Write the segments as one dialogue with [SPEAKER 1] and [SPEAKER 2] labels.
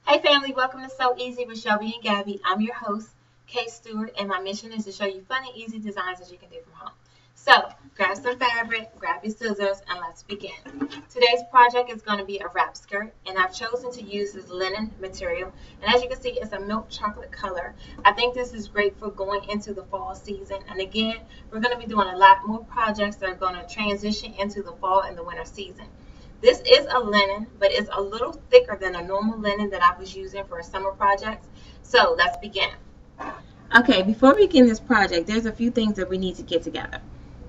[SPEAKER 1] Hey family, welcome to So Easy with Shelby and Gabby. I'm your host, Kay Stewart, and my mission is to show you fun and easy designs that you can do from home. So, grab some fabric, grab your scissors, and let's begin. Today's project is going to be a wrap skirt, and I've chosen to use this linen material. And as you can see, it's a milk chocolate color. I think this is great for going into the fall season. And again, we're going to be doing a lot more projects that are going to transition into the fall and the winter season. This is a linen, but it's a little thicker than a normal linen that I was using for summer projects. So let's begin. Okay, before we begin this project, there's a few things that we need to get together.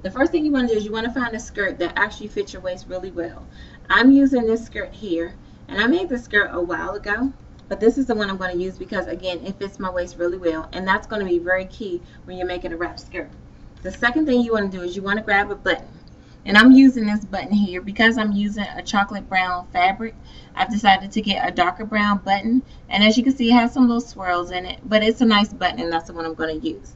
[SPEAKER 1] The first thing you want to do is you want to find a skirt that actually fits your waist really well. I'm using this skirt here, and I made this skirt a while ago, but this is the one I'm going to use because, again, it fits my waist really well, and that's going to be very key when you're making a wrap skirt. The second thing you want to do is you want to grab a button. And I'm using this button here because I'm using a chocolate brown fabric. I've decided to get a darker brown button. And as you can see, it has some little swirls in it. But it's a nice button, and that's the one I'm going to use.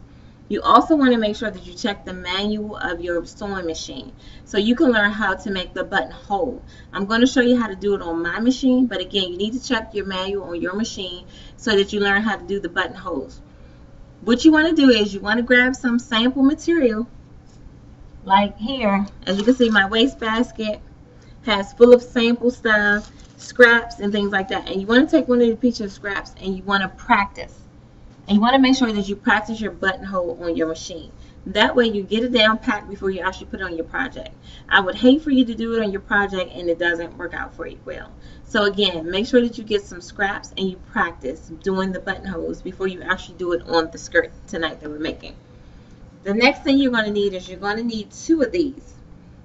[SPEAKER 1] You also want to make sure that you check the manual of your sewing machine so you can learn how to make the buttonhole. I'm going to show you how to do it on my machine. But again, you need to check your manual on your machine so that you learn how to do the buttonholes. What you want to do is you want to grab some sample material. Like here, as you can see, my waste basket has full of sample stuff, scraps and things like that. And you want to take one of the pieces of scraps and you want to practice. And you want to make sure that you practice your buttonhole on your machine. That way you get it down packed before you actually put it on your project. I would hate for you to do it on your project and it doesn't work out for you well. So again, make sure that you get some scraps and you practice doing the buttonholes before you actually do it on the skirt tonight that we're making. The next thing you're going to need is you're going to need two of these.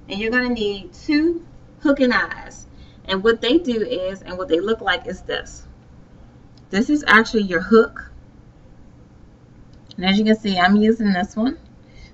[SPEAKER 1] And you're going to need two hook and eyes. And what they do is, and what they look like is this. This is actually your hook. And as you can see, I'm using this one.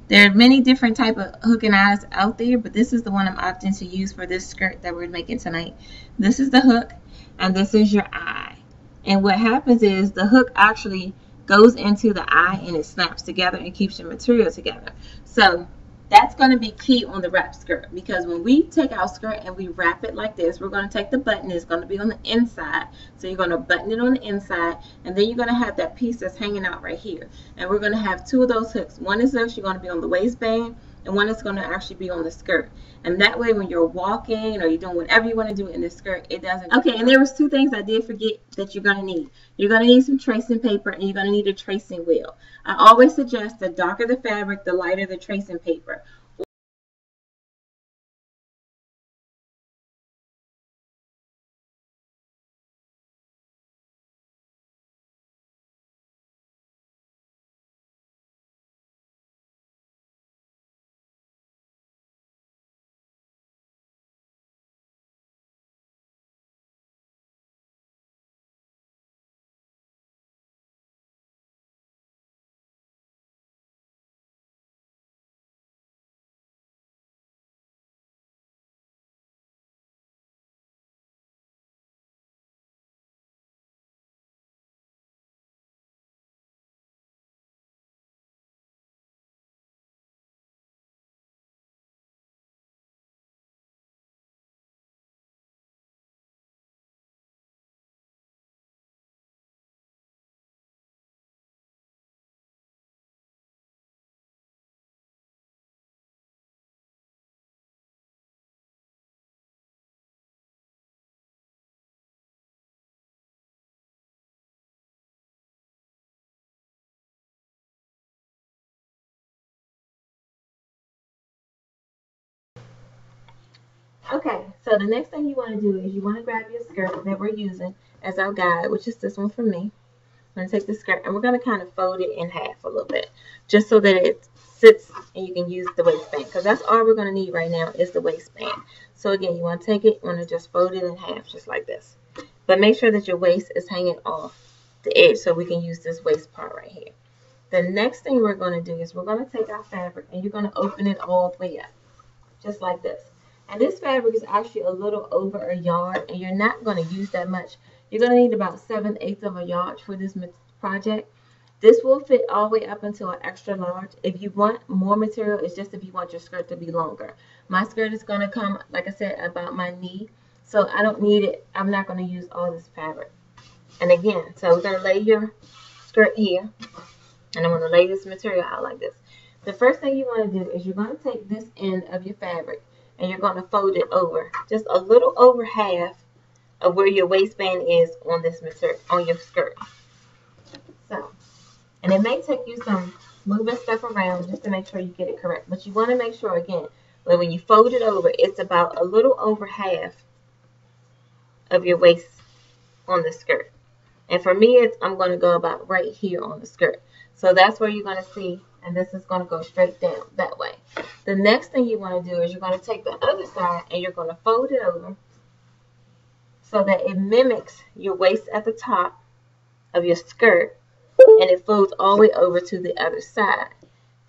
[SPEAKER 1] There are many different type of hook and eyes out there, but this is the one I'm opting to use for this skirt that we're making tonight. This is the hook, and this is your eye. And what happens is the hook actually goes into the eye and it snaps together and keeps your material together. So that's going to be key on the wrap skirt, because when we take our skirt and we wrap it like this, we're going to take the button. It's going to be on the inside, so you're going to button it on the inside, and then you're going to have that piece that's hanging out right here, and we're going to have two of those hooks. One is actually going to be on the waistband, and one is going to actually be on the skirt. And that way, when you're walking or you're doing whatever you want to do in this skirt, it doesn't. Okay, and there was two things I did forget that you're going to need. You're going to need some tracing paper, and you're going to need a tracing wheel. I always suggest the darker the fabric, the lighter the tracing paper. Okay, so the next thing you want to do is you want to grab your skirt that we're using as our guide, which is this one from me. I'm going to take the skirt and we're going to kind of fold it in half a little bit, just so that it sits and you can use the waistband, because that's all we're going to need right now is the waistband. So again, you want to take it, you want to just fold it in half just like this. But make sure that your waist is hanging off the edge so we can use this waist part right here. The next thing we're going to do is we're going to take our fabric and you're going to open it all the way up, just like this. And this fabric is actually a little over a yard, and you're not going to use that much. You're going to need about 7/8 of a yard for this project. This will fit all the way up until an extra large. If you want more material, it's just if you want your skirt to be longer. My skirt is going to come, like I said, about my knee, so I don't need it. I'm not going to use all this fabric. And again, so we're going to lay your skirt here, and I'm going to lay this material out like this. The first thing you want to do is you're going to take this end of your fabric and you're going to fold it over, just a little over half of where your waistband is on this material, on your skirt. So, and it may take you some moving stuff around just to make sure you get it correct. But you want to make sure, again, that when you fold it over, it's about a little over half of your waist on the skirt. And for me, I'm going to go about right here on the skirt. So that's where you're going to see, and this is going to go straight down that way. The next thing you want to do is you're going to take the other side and you're going to fold it over so that it mimics your waist at the top of your skirt, and it folds all the way over to the other side.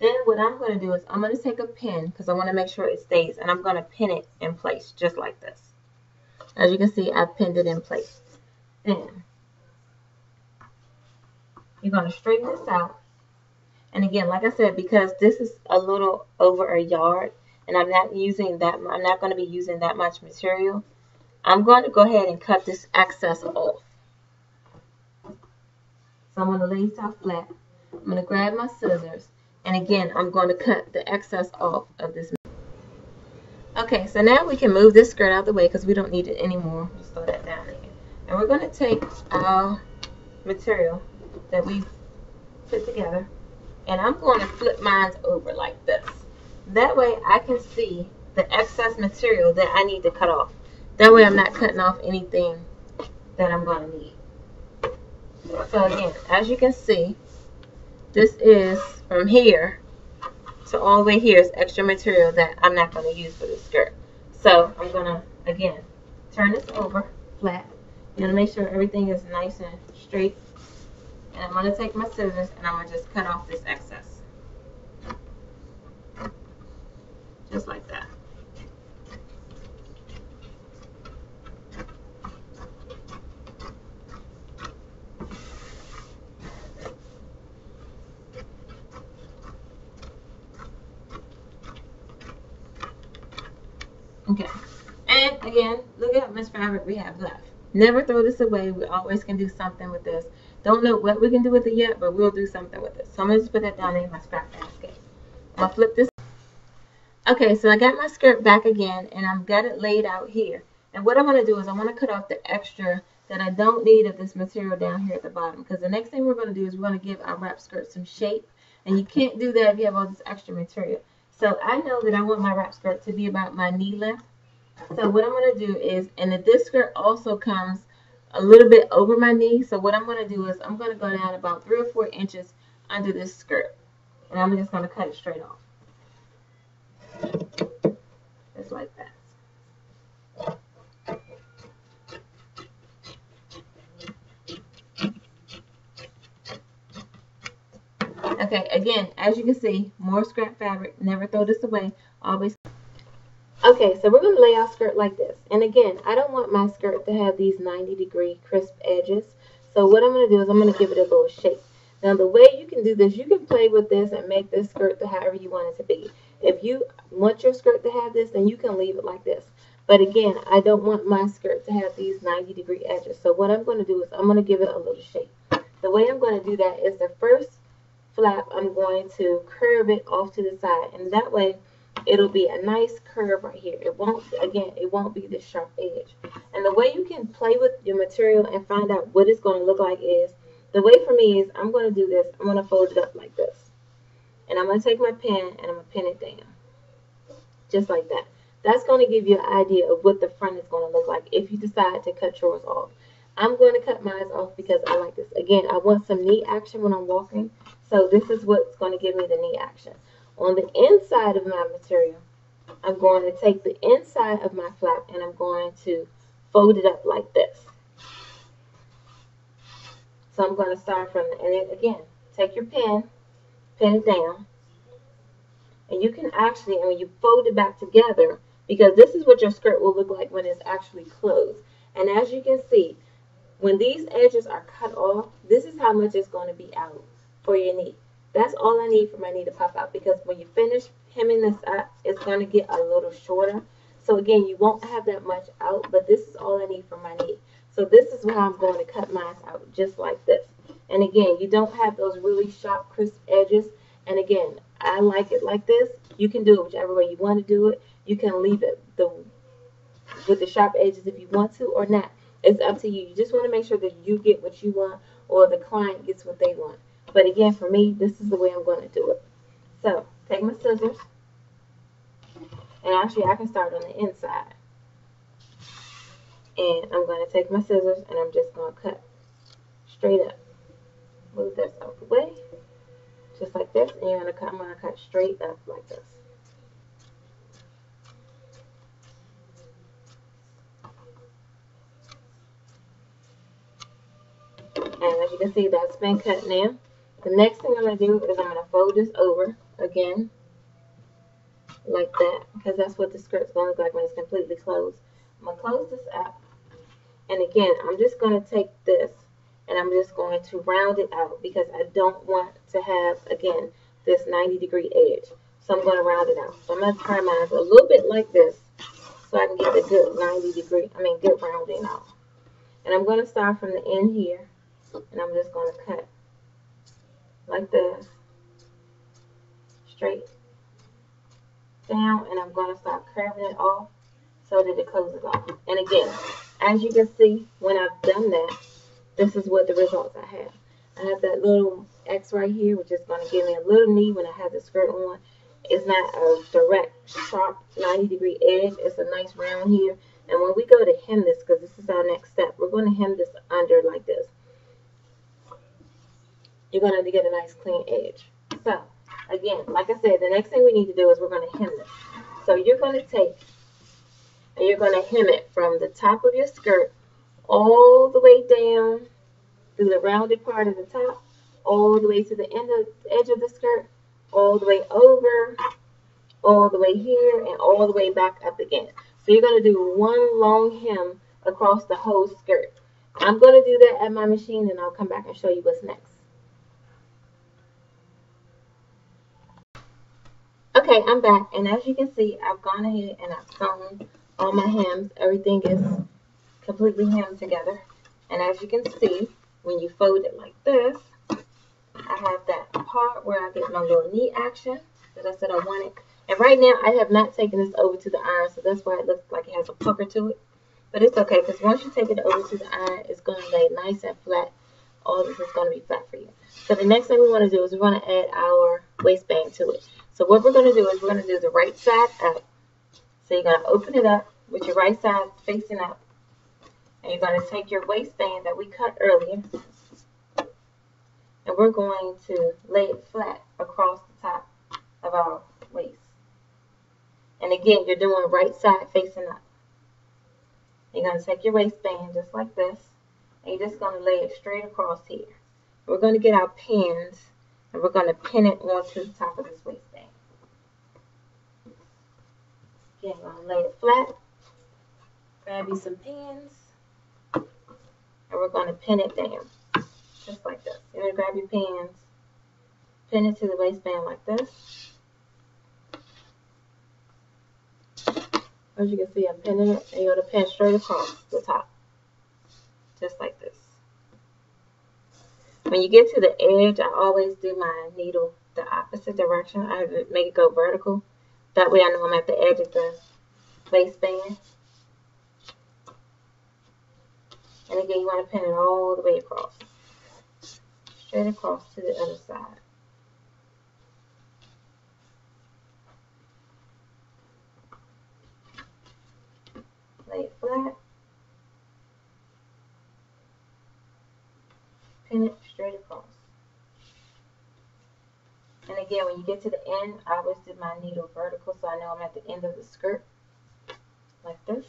[SPEAKER 1] Then what I'm going to do is I'm going to take a pin, because I want to make sure it stays, and I'm going to pin it in place just like this. As you can see, I've pinned it in place. Then you're going to straighten this out. And again, like I said, because this is a little over a yard, and I'm not going to be using that much material, I'm going to go ahead and cut this excess off. So I'm going to lay this out flat. I'm going to grab my scissors, and again, I'm going to cut the excess off of this. Okay, so now we can move this skirt out of the way because we don't need it anymore. Just throw that down there. And we're going to take our material that we've put together, and I'm going to flip mine over like this. That way I can see the excess material that I need to cut off. That way I'm not cutting off anything that I'm going to need. So again, as you can see, this is from here to all the way here is extra material that I'm not going to use for this skirt. So I'm going to, again, turn this over flat. You want to make sure everything is nice and straight. And I'm going to take my scissors and I'm going to just cut off this excess. Just like that. Okay, and again, look at how much fabric we have left. Never throw this away. We always can do something with this. Don't know what we can do with it yet, but we'll do something with it. So I'm going to just put that down in my scrap basket. I'll flip this. Okay, so I got my skirt back again, and I've got it laid out here. And what I want to do is I want to cut off the extra that I don't need of this material down here at the bottom. Because the next thing we're going to do is we're going to give our wrap skirt some shape. And you can't do that if you have all this extra material. So I know that I want my wrap skirt to be about my knee length. So what I'm going to do is, and this skirt also comes a little bit over my knee. So what I'm going to do is I'm going to go down about 3 or 4 inches under this skirt. And I'm just going to cut it straight off. Just like that. Okay, again, as you can see, more scrap fabric. Never throw this away. Always. Okay, so we're going to lay our skirt like this. And again, I don't want my skirt to have these 90-degree crisp edges. So what I'm going to do is I'm going to give it a little shape. Now, the way you can do this, you can play with this and make this skirt to however you want it to be. If you want your skirt to have this, then you can leave it like this. But again, I don't want my skirt to have these 90-degree edges. So what I'm going to do is I'm going to give it a little shape. The way I'm going to do that is the first flap, I'm going to curve it off to the side. And that way, it'll be a nice curve right here. It won't, again, it won't be this sharp edge. And the way you can play with your material and find out what it's going to look like is, the way for me is I'm going to do this. I'm going to fold it up like this. And I'm going to take my pen and I'm going to pin it down. Just like that. That's going to give you an idea of what the front is going to look like if you decide to cut yours off. I'm going to cut mine off because I like this. Again, I want some knee action when I'm walking. So this is what's going to give me the knee action. On the inside of my material, I'm going to take the inside of my flap and I'm going to fold it up like this. So I'm going to start from, and then again, take your pen, pin it down. And you can actually, and when you fold it back together, because this is what your skirt will look like when it's actually closed. And as you can see, when these edges are cut off, this is how much it's going to be out for your knee. That's all I need for my knee to pop out, because when you finish hemming this up, it's going to get a little shorter. So again, you won't have that much out, but this is all I need for my knee. So this is how I'm going to cut mine out, just like this. And again, you don't have those really sharp, crisp edges. And again, I like it like this. You can do it whichever way you want to do it. You can leave it with the sharp edges if you want to or not. It's up to you. You just want to make sure that you get what you want or the client gets what they want. But again, for me, this is the way I'm going to do it. So, take my scissors. And actually, I can start on the inside. And I'm going to take my scissors and I'm just going to cut straight up. Move this out the way. Just like this. And I'm going to cut straight up like this. And as you can see, that's been cut now. The next thing I'm going to do is I'm going to fold this over again. Like that. Because that's what the skirt's going to look like when it's completely closed. I'm going to close this up. And again, I'm just going to take this and I'm just going to round it out because I don't want to have, again, this 90-degree edge. So I'm going to round it out. So I'm going to turn mine a little bit like this so I can get the good good rounding out. And I'm going to start from the end here and I'm just going to cut like this, straight down, and I'm going to start curving it off so that it closes off. And again, as you can see, when I've done that, this is what the results I have. I have that little X right here, which is going to give me a little knee when I have the skirt on. It's not a direct, sharp 90-degree edge. It's a nice round here. And when we go to hem this, because this is our next step, we're going to hem this under like this. You're going to get a nice clean edge. So, again, like I said, the next thing we need to do is we're going to hem this. So you're going to take and you're going to hem it from the top of your skirt all the way down through the rounded part of the top, all the way to the edge of the skirt, all the way over, all the way here, and all the way back up again. So you're going to do one long hem across the whole skirt. I'm going to do that at my machine, and I'll come back and show you what's next. Okay, I'm back, and as you can see, I've gone ahead and I've sewn all my hems. Everything is completely hemmed together. And as you can see, when you fold it like this, I have that part where I get my little knee action that I said I wanted. And right now, I have not taken this over to the iron, so that's why it looks like it has a pucker to it. But it's okay, because once you take it over to the iron, it's going to lay nice and flat. All this is going to be flat for you. So the next thing we want to do is we want to add our waistband to it. So what we're going to do is we're going to do the right side up. So you're going to open it up with your right side facing up. And you're going to take your waistband that we cut earlier. And we're going to lay it flat across the top of our waist. And again, you're doing right side facing up. You're going to take your waistband just like this. And you're just going to lay it straight across here. We're going to get our pins. And we're going to pin it onto the top of this waistband. Again, I'm going to lay it flat. Grab you some pins. And we're going to pin it down. Just like this. You're going to grab your pins. Pin it to the waistband like this. As you can see, I'm pinning it. And you're going to pin straight across the top. Just like this. When you get to the edge, I always do my needle the opposite direction. I make it go vertical. That way I know I'm at the edge of the waistband. And again, you want to pin it all the way across. Straight across to the other side. Lay it flat. Pin it straight across. And again, when you get to the end, I always do my needle vertical so I know I'm at the end of the skirt. Like this.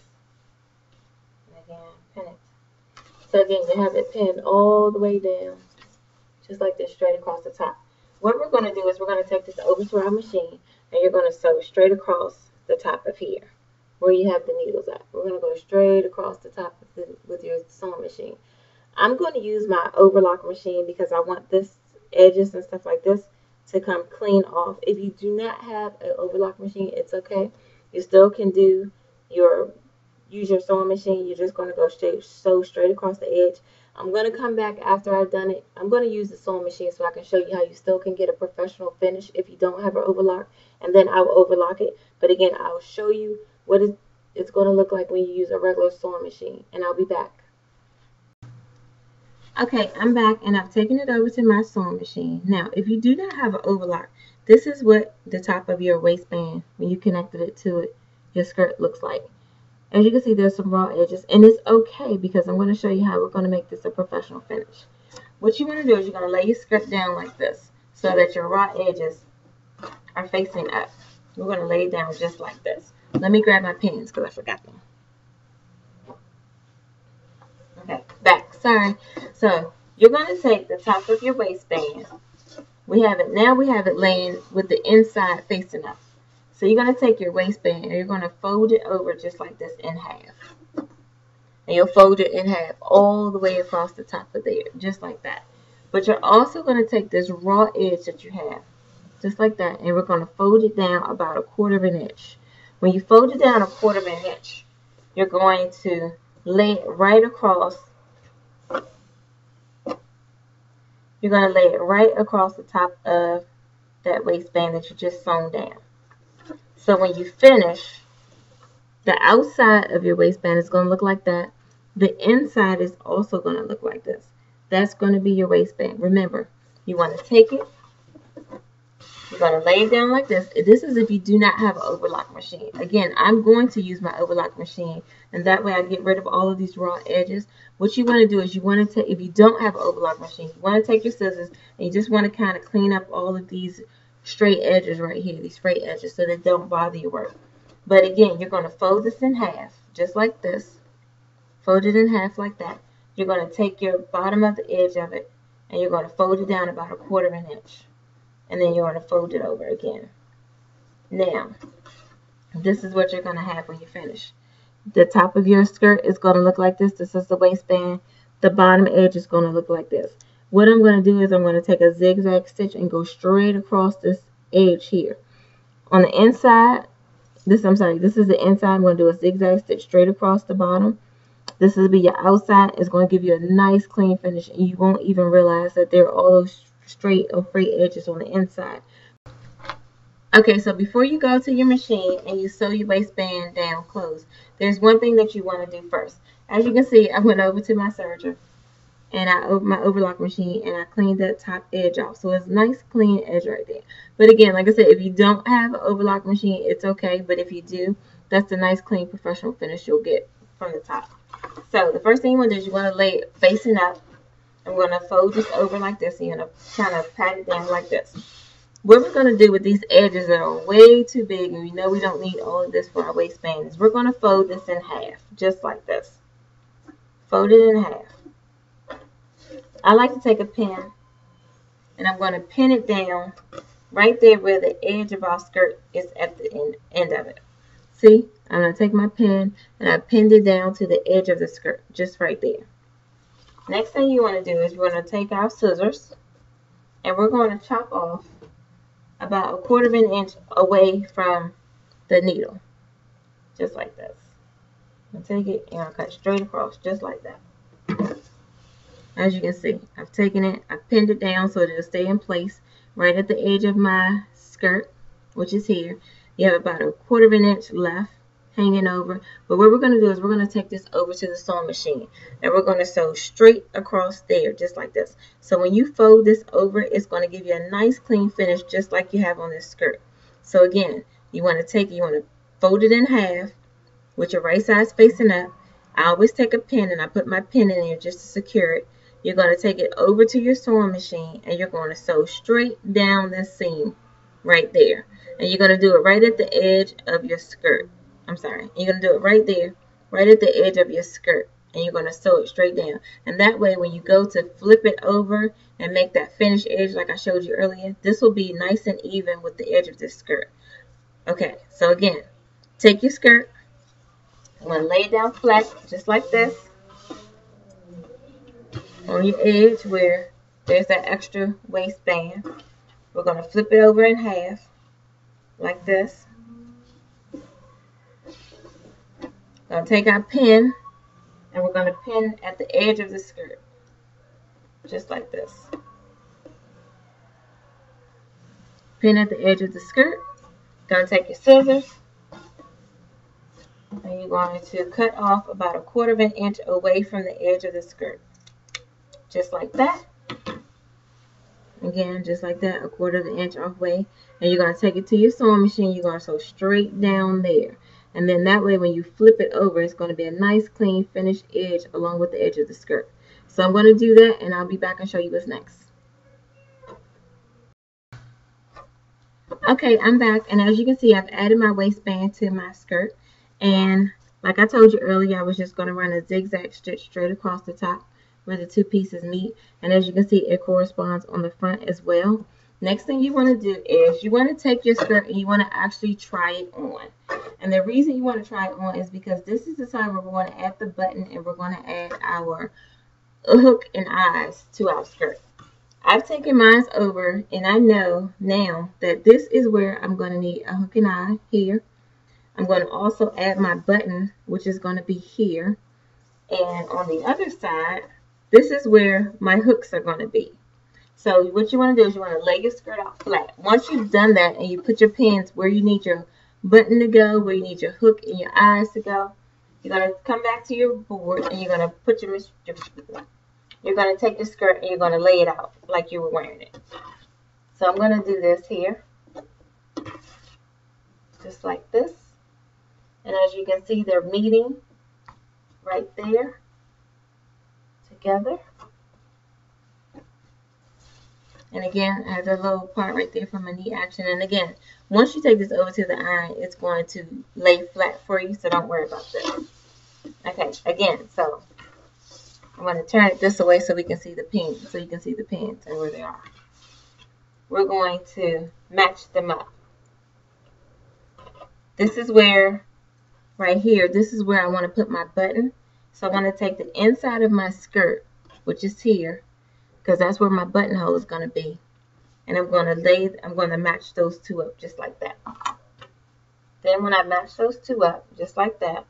[SPEAKER 1] And again, pin it. So again, you have it pinned all the way down. Just like this, straight across the top. What we're going to do is we're going to take this over to our machine. And you're going to sew straight across the top of here. Where you have the needles at. We're going to go straight across the top with your sewing machine. I'm going to use my overlock machine because I want this edges and stuff like this to come clean off. If you do not have an overlock machine, it's okay. You still can do your use your sewing machine, you're just going to go sew straight across the edge. I'm going to come back after I've done it. I'm going to use the sewing machine so I can show you how you still can get a professional finish if you don't have an overlock, and then I will overlock it. But again, I'll show you what it's going to look like when you use a regular sewing machine, and I'll be back. Okay, I'm back, and I've taken it over to my sewing machine. Now, if you do not have an overlock, this is what the top of your waistband, when you connected it to it, your skirt looks like. As you can see, there's some raw edges, and it's okay because I'm going to show you how we're going to make this a professional finish. What you want to do is you're going to lay your skirt down like this so that your raw edges are facing up. We're going to lay it down just like this. Let me grab my pins because I forgot them. Okay, back. Sorry. So you're going to take the top of your waistband. We have it laying with the inside facing up. So you're going to take your waistband and you're going to fold it over just like this in half. And you'll fold it in half all the way across the top of there, just like that. But you're also going to take this raw edge that you have, just like that, and we're going to fold it down about 1/4 of an inch. When you fold it down 1/4 of an inch, you're going to lay it right across. You're going to lay it right across the top of that waistband that you just sewn down. So when you finish, the outside of your waistband is going to look like that. The inside is also going to look like this. That's going to be your waistband. Remember, you want to take it. You're going to lay it down like this. This is if you do not have an overlock machine. Again, I'm going to use my overlock machine, and that way I get rid of all of these raw edges. What you want to do is you want to take, if you don't have an overlock machine, you want to take your scissors and you just want to kind of clean up all of these straight edges right here, these frayed edges, so they don't bother your work. But again, you're going to fold this in half, just like this. Fold it in half like that. You're going to take your bottom of the edge of it, and you're going to fold it down about 1/4 of an inch. And then you're going to fold it over again. Now, this is what you're going to have when you finish. The top of your skirt is going to look like this. This is the waistband. The bottom edge is going to look like this. What I'm going to do is I'm going to take a zigzag stitch and go straight across this edge here. On the inside, this is the inside. I'm going to do a zigzag stitch straight across the bottom. This will be your outside. It's going to give you a nice clean finish, and you won't even realize that there are all those straight or frayed edges on the inside. Okay, so before you go to your machine and you sew your waistband down closed, there's one thing that you want to do first. As you can see, I went over to my serger and I opened my overlock machine and I cleaned that top edge off. So it's a nice clean edge right there. But again, like I said, if you don't have an overlock machine, it's okay. But if you do, that's a nice clean professional finish you'll get from the top. So the first thing you want to do is you want to lay it facing up. I'm going to fold this over like this. And you're going to kind of pat it down like this. What we're going to do with these edges that are way too big, and we know we don't need all of this for our waistband, is we're going to fold this in half, just like this. Fold it in half. I like to take a pin, and I'm going to pin it down right there where the edge of our skirt is at the end of it. See, I'm going to take my pin, and I pinned it down to the edge of the skirt, just right there. Next thing you want to do is we're going to take our scissors, and we're going to chop off about 1/4 of an inch away from the needle, just like this. I'm going to take it and I'll cut straight across, just like that. As you can see, I've taken it, I've pinned it down so that it'll stay in place right at the edge of my skirt, which is here. You have about 1/4 of an inch left hanging over. But what we're going to do is we're going to take this over to the sewing machine, and we're going to sew straight across there, just like this. So when you fold this over, it's going to give you a nice clean finish, just like you have on this skirt. So again, you want to fold it in half with your right side facing up. I always take a pin, and I put my pin in there just to secure it. You're going to take it over to your sewing machine, and you're going to sew straight down this seam right there. And you're going to do it right at the edge of your skirt. I'm sorry. You're going to do it right there, right at the edge of your skirt. And you're going to sew it straight down. And that way, when you go to flip it over and make that finished edge like I showed you earlier, this will be nice and even with the edge of this skirt. Okay, so again, take your skirt. I'm going to lay it down flat, just like this, on your edge where there's that extra waistband. We're going to flip it over in half, like this. Gonna take our pin and we're gonna pin at the edge of the skirt, just like this. Pin at the edge of the skirt. Gonna take your scissors and you're going to cut off about 1/4 of an inch away from the edge of the skirt, just like that. Again, just like that, 1/4 of an inch off way. And you're going to take it to your sewing machine. You're going to sew straight down there. And then that way, when you flip it over, it's going to be a nice, clean, finished edge along with the edge of the skirt. So I'm going to do that, and I'll be back and show you what's next. Okay, I'm back. And as you can see, I've added my waistband to my skirt. And like I told you earlier, I was just going to run a zigzag stitch straight across the top where the two pieces meet. And as you can see, it corresponds on the front as well. Next thing you want to do is you want to take your skirt and you want to actually try it on. And the reason you want to try it on is because this is the time where we're going to add the button and we're going to add our hook and eyes to our skirt. I've taken mine over and I know now that this is where I'm going to need a hook and eye here. I'm going to also add my button, which is going to be here. And on the other side, this is where my hooks are going to be. So what you want to do is you want to lay your skirt out flat. Once you've done that and you put your pins where you need your button to go, where you need your hook and your eyes to go, you're going to come back to your board and you're going to put you're going to take the skirt and you're going to lay it out like you were wearing it. So I'm going to do this here, just like this. And as you can see, they're meeting right there together. And again, I have a little part right there for my knee action. And again, once you take this over to the iron, it's going to lay flat for you, so don't worry about this. Okay, again, so I'm going to turn it this way so we can see the pins, so you can see the pins and where they are. We're going to match them up. This is where, right here, this is where I want to put my button. So I want to take the inside of my skirt, which is here, because that's where my buttonhole is going to be. And I'm going to match those two up just like that. Then when I match those two up just like that,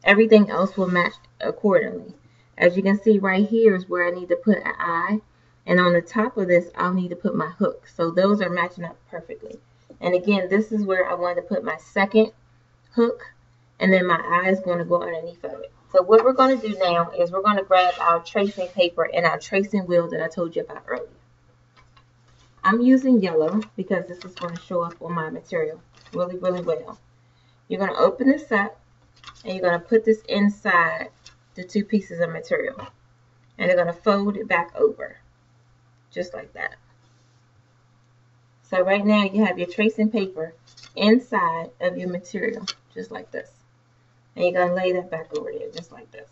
[SPEAKER 1] everything else will match accordingly. As you can see right here is where I need to put an eye. And on the top of this, I'll need to put my hook. So those are matching up perfectly. And again, this is where I want to put my second hook. And then my eye is going to go underneath of it. So what we're going to do now is we're going to grab our tracing paper and our tracing wheel that I told you about earlier. I'm using yellow because this is going to show up on my material really, really well. You're going to open this up and you're going to put this inside the two pieces of material. And you're going to fold it back over just like that. So right now you have your tracing paper inside of your material just like this. And you're going to lay that back over there just like this.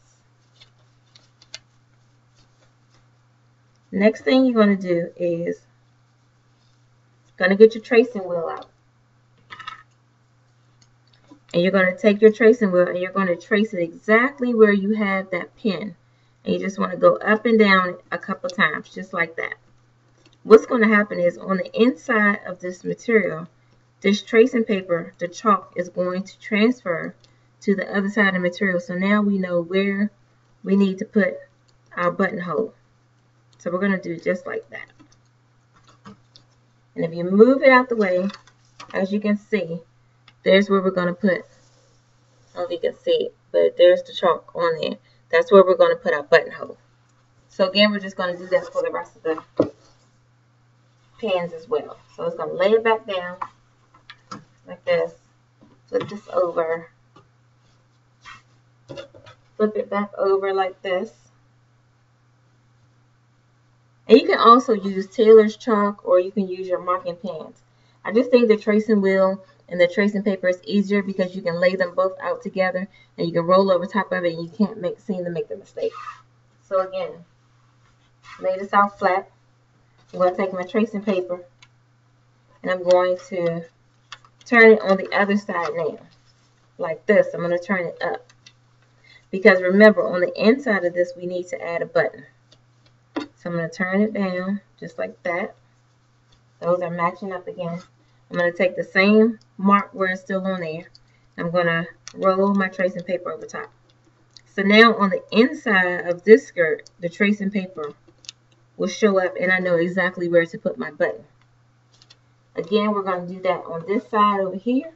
[SPEAKER 1] Next thing you're going to do is going to get your tracing wheel out. And you're going to take your tracing wheel and you're going to trace it exactly where you have that pin. And you just want to go up and down a couple times just like that. What's going to happen is on the inside of this material, this tracing paper, the chalk is going to transfer to the other side of the material. So now we know where we need to put our buttonhole. So we're going to do just like that. And if you move it out the way, as you can see, there's where we're going to put, I don't know if you can see it, but there's the chalk on there. That's where we're going to put our buttonhole. So again, we're just going to do that for the rest of the pins as well. So it's going to lay it back down like this, flip this over, flip it back over like this. And you can also use tailor's chalk or you can use your marking pens. I just think the tracing wheel and the tracing paper is easier because you can lay them both out together and you can roll over top of it and you can't seem to make the mistake. So again, lay this out flat. I'm going to take my tracing paper and I'm going to turn it on the other side now. Like this, I'm going to turn it up. Because remember, on the inside of this, we need to add a button. So I'm going to turn it down just like that. Those are matching up again. I'm going to take the same mark where it's still on there. I'm going to roll my tracing paper over top. So now on the inside of this skirt, the tracing paper will show up and I know exactly where to put my button. Again, we're going to do that on this side over here.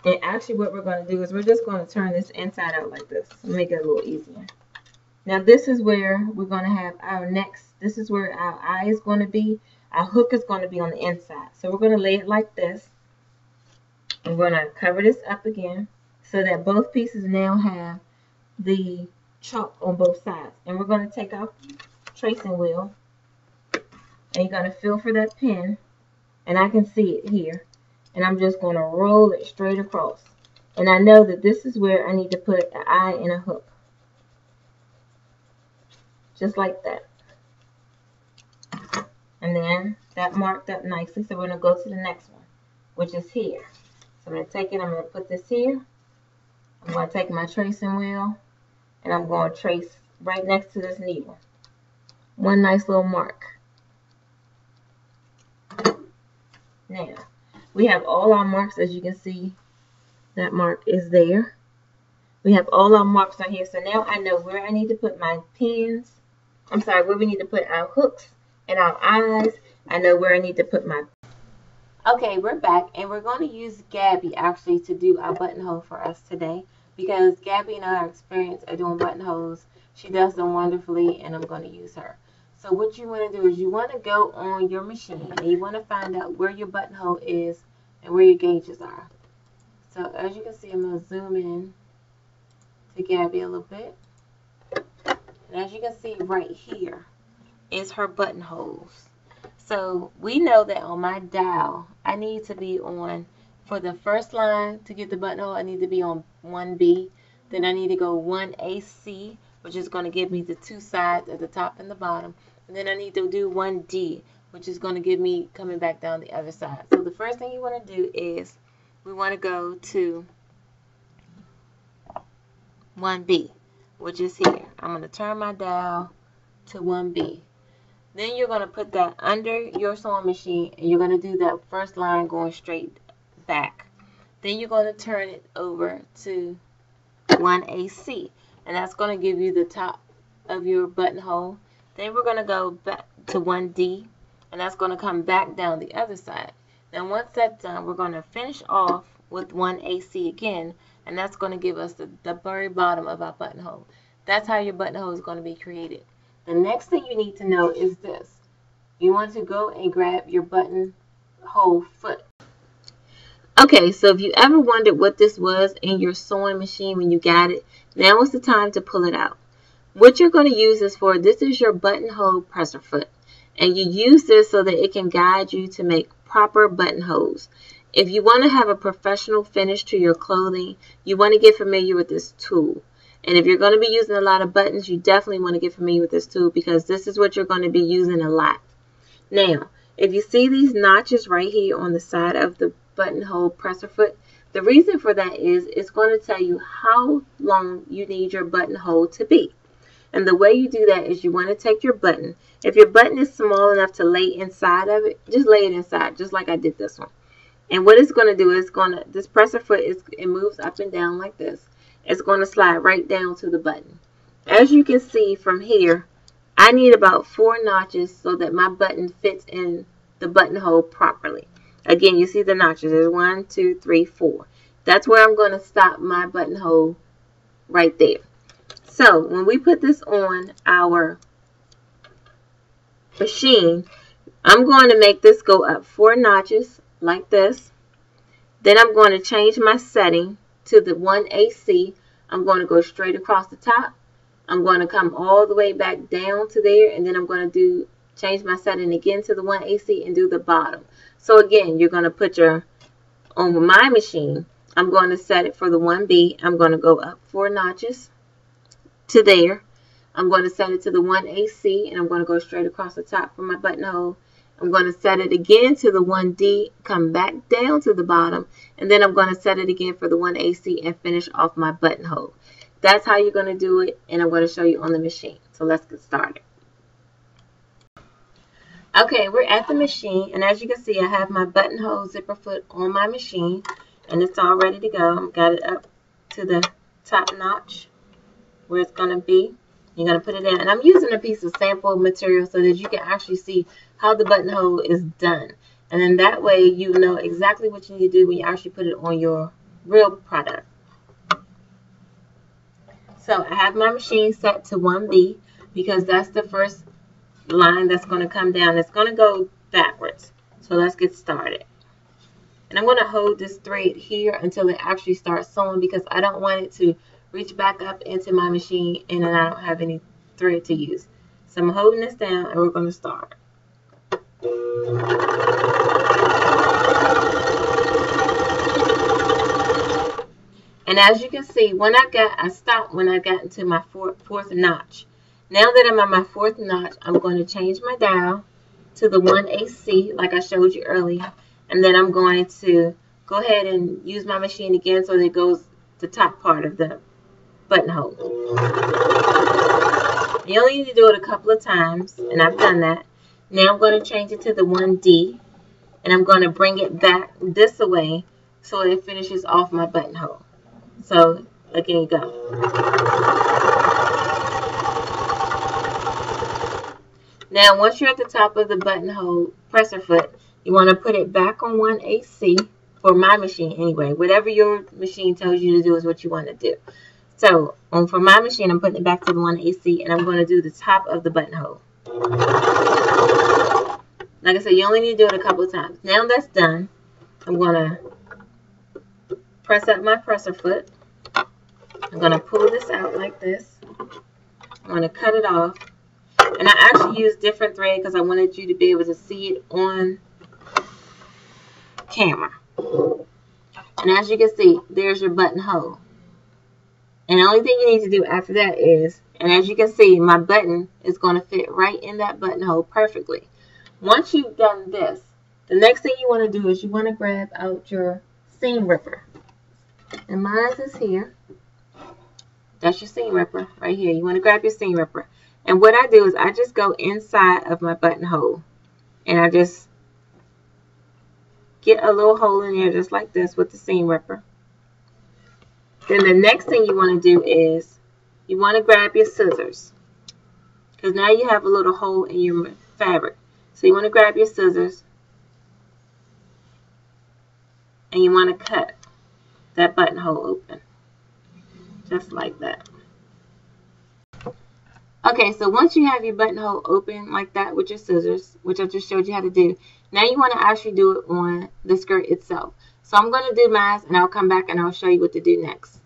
[SPEAKER 1] And actually what we're going to do is we're just going to turn this inside out like this and make it a little easier. Now this is where we're going to have our next, this is where our eye is going to be. Our hook is going to be on the inside. So we're going to lay it like this. I'm going to cover this up again so that both pieces now have the chalk on both sides. And we're going to take our tracing wheel and you're going to feel for that pin, and I can see it here, and I'm just going to roll it straight across. And I know that this is where I need to put an eye and a hook, just like that. And then that marked up nicely, so we're going to go to the next one, which is here. So I'm going to take it, I'm going to put this here. I'm going to take my tracing wheel, and I'm going to trace right next to this needle. One nice little mark. Now, we have all our marks, as you can see, that mark is there. We have all our marks on here, so now I know where I need to put my pins. I'm sorry, where we need to put our hooks and our eyes. I know where I need to put my... Okay, we're back, and we're going to use Gabby, actually, to do our buttonhole for us today, because Gabby and I are experienced at doing buttonholes. She does them wonderfully, and I'm going to use her. So what you want to do is you want to go on your machine and you want to find out where your buttonhole is and where your gauges are. So as you can see, I'm going to zoom in to Gabby a little bit. And as you can see right here is her buttonholes. So we know that on my dial, I need to be on, for the first line to get the buttonhole, I need to be on 1B. Then I need to go 1AC, which is going to give me the two sides at the top and the bottom. And then I need to do 1D, which is going to give me coming back down the other side. So the first thing you want to do is we want to go to 1B, which is here. I'm going to turn my dial to 1B. Then you're going to put that under your sewing machine and you're going to do that first line going straight back. Then you're going to turn it over to 1AC, and that's going to give you the top of your buttonhole. Then we're going to go back to 1D, and that's going to come back down the other side. Now once that's done, we're going to finish off with 1AC again, and that's going to give us the very bottom of our buttonhole. That's how your buttonhole is going to be created. The next thing you need to know is this. You want to go and grab your buttonhole foot. Okay, so if you ever wondered what this was in your sewing machine when you got it, now is the time to pull it out. What you're going to use this for, this is your buttonhole presser foot. And you use this so that it can guide you to make proper buttonholes. If you want to have a professional finish to your clothing, you want to get familiar with this tool. And if you're going to be using a lot of buttons, you definitely want to get familiar with this tool because this is what you're going to be using a lot. Now, if you see these notches right here on the side of the buttonhole presser foot, the reason for that is it's going to tell you how long you need your buttonhole to be. And the way you do that is you want to take your button. If your button is small enough to lay inside of it, just lay it inside, just like I did this one. And what it's going to do is this presser foot, it moves up and down like this. It's going to slide right down to the button. As you can see from here, I need about 4 notches so that my button fits in the buttonhole properly. Again, you see the notches. There's 1, 2, 3, 4. That's where I'm going to stop my buttonhole right there. So when we put this on our machine, I'm going to make this go up 4 notches like this. Then I'm going to change my setting to the 1AC. I'm going to go straight across the top. I'm going to come all the way back down to there, and then I'm going to change my setting again to the 1AC and do the bottom. So again, you're going to put on my machine, I'm going to set it for the 1B. I'm going to go up 4 notches to there. I'm going to set it to the 1AC, and I'm going to go straight across the top for my buttonhole. I'm going to set it again to the 1D, come back down to the bottom, and then I'm going to set it again for the 1AC and finish off my buttonhole. That's how you're going to do it, and I'm going to show you on the machine. So let's get started. Okay, we're at the machine, and as you can see, I have my buttonhole zipper foot on my machine, and it's all ready to go. I've got it up to the top notch where it's going to be. You're going to put it in, and I'm using a piece of sample material so that you can actually see how the buttonhole is done. And then that way you know exactly what you need to do when you actually put it on your real product. So I have my machine set to 1B because that's the first line that's going to come down. It's going to go backwards. So let's get started. And I'm going to hold this thread here until it actually starts sewing because I don't want it to reach back up into my machine and then I don't have any thread to use. So I'm holding this down and we're going to start. And as you can see, I stopped when I got into my fourth notch. Now that I'm on my fourth notch, I'm going to change my dial to the 1AC like I showed you earlier. And then I'm going to go ahead and use my machine again so that it goes the top part of the buttonhole. You only need to do it a couple of times, and I've done that. Now I'm going to change it to the 1D, and I'm going to bring it back this way so it finishes off my buttonhole. So, again, go. Now, once you're at the top of the buttonhole presser foot, you want to put it back on 1AC, for my machine anyway. Whatever your machine tells you to do is what you want to do. So, for my machine, I'm putting it back to the 1AC, and I'm going to do the top of the buttonhole. Like I said, you only need to do it a couple of times. Now that's done, I'm going to press up my presser foot. I'm going to pull this out like this. I'm going to cut it off. And I actually used different thread because I wanted you to be able to see it on camera. And as you can see, there's your buttonhole. And the only thing you need to do after that is, and as you can see, my button is going to fit right in that buttonhole perfectly. Once you've done this, the next thing you want to do is you want to grab out your seam ripper. And mine is here. That's your seam ripper right here. You want to grab your seam ripper. And what I do is I just go inside of my buttonhole. And I just get a little hole in there just like this with the seam ripper. Then the next thing you want to do is you want to grab your scissors. Because now you have a little hole in your fabric. So you want to grab your scissors. And you want to cut that buttonhole open. Just like that. Okay, so once you have your buttonhole open like that with your scissors, which I just showed you how to do, now you want to actually do it on the skirt itself. So I'm going to do mine and I'll come back and I'll show you what to do next.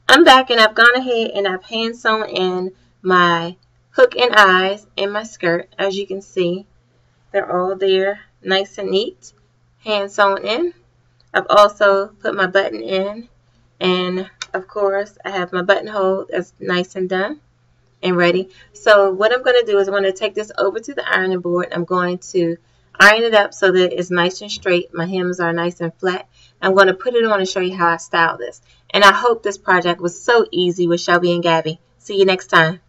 [SPEAKER 1] I'm back and I've gone ahead and I've hand sewn in my hook and eyes in my skirt. As you can see, they're all there nice and neat, hand sewn in. I've also put my button in, and of course I have my buttonhole that's nice and done and ready. So what I'm going to do is I'm going to take this over to the ironing board. I'm going to iron it up so that it's nice and straight. My hems are nice and flat. I'm going to put it on and show you how I style this. And I hope this project was so easy with Shelby and Gabby. See you next time.